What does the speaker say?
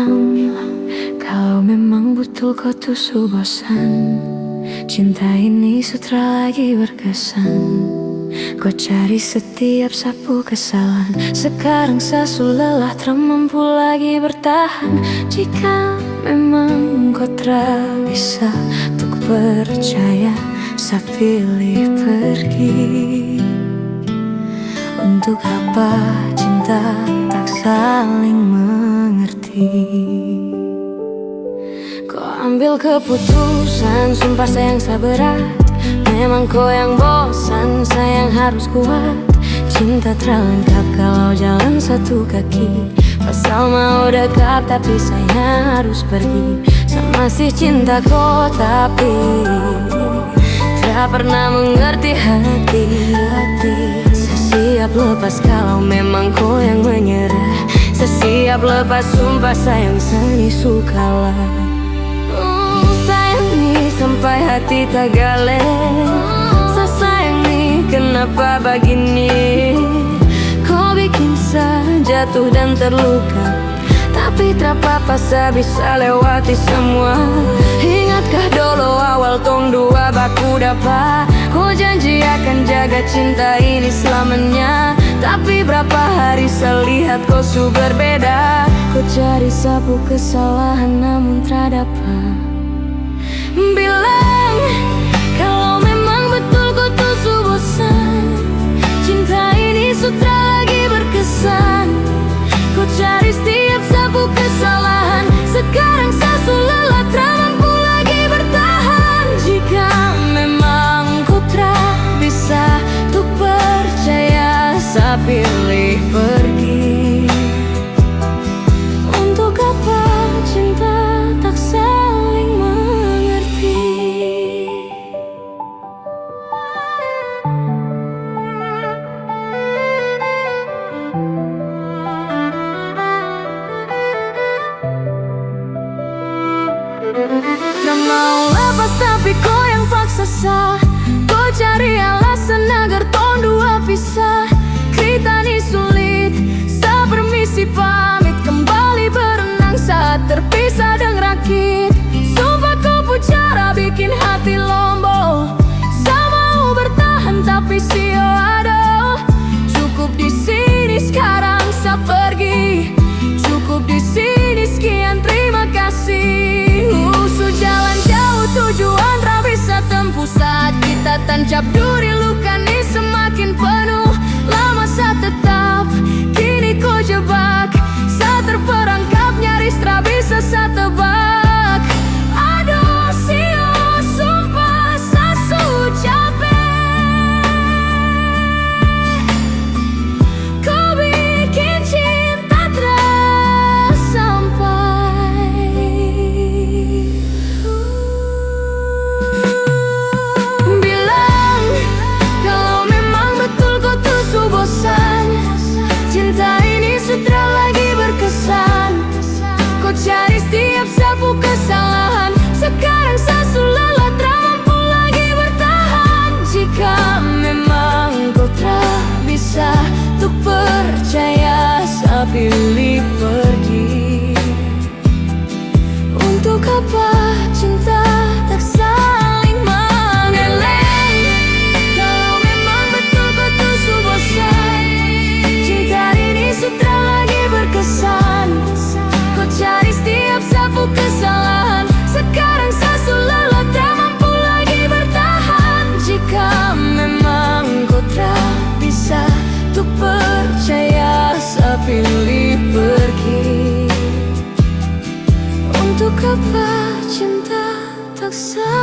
bilang kalau memang betul kau tusuk bosan, cinta ini sutra lagi berkesan. Kau cari setiap sapu kesalahan, sekarang sasu lelah tak mampu lagi bertahan. Jika memang kau tak bisa untuk percaya, saya pilih pergi. Untuk apa cinta tak saling mengerti? Kau ambil keputusan, sumpah sayang saya berat. Memang kau yang bosan, sayang harus kuat. Cinta terlengkap kalau jalan satu kaki. Pasal mau dekat tapi saya harus pergi. Saya masih cinta kau tapi tak pernah mengerti hati. Saya siap lepas kalau memang kau yang menyerah. Saya siap lepas sumpah sayang seni sukalah. Sayang nih sampai hati tak galeh. Saya sayang nih kenapa begini. Kau bikin saya jatuh dan terluka, tapi tak apa-apa saya bisa lewati semua. Ingatkah dulu awal tong dua baku dapat. Kau janji akan jaga cinta ini selamanya, tapi berapa hari saya lihat kau su berbeda. Kau cari sapu kesalahan namun tak dapat. Bilang kalau memang betul kau tusuk bosan, cinta ini sutra lagi berkesan. Kau cari setiap sapu kesalahan, sekarang sasu lelah tak mampu lagi bertahan. Jika memang kau tak bisa untuk percaya, saya pilih pergi. Untuk apa cinta tak saling mengerti? Tak mau lepas tapi kau yang paksa sah. Kau cari alasan agar tong dua pisah. Kita ni sulit, saya permisi pamit. Kembali berenang saat terpisah dan rakit. Sumpah kau pucara bikin hati lombo. Saya mau bertahan tapi sio aduh. Cukup di sini sekarang saya pergi. Cukup di sini sekian terima kasih. Jalan jauh tujuan tak bisa tempuh. Saat kita tancap duri luka ni semakin penuh. Lama saya tetap, kini kau jebak. Saya terperangkap nyaris tak bisa saya tebak. Aduh sio sumpah saya su capek. Kau bikin cinta terus sampai. Bilang kalau memang betul kau tusuk bosan, cinta ini sutra lagi berkesan. Kau cari setiap sapu kesalahan, sekarang sasu lelah tak mampu lagi bertahan. Jika memang kau tak bisa untuk percaya, saya pilih pergi. Untuk apa cinta tak saling mengeleng? Kalau memang betul kau tusuk bosan, cinta ini sutra lagi berkesan. Kau cari setiap sapu kesalahan, sekarang sasu lelah tak mampu lagi bertahan. Jika memang kau tak bisa untuk percaya, saya pilih pergi. Untuk apa cinta tak saling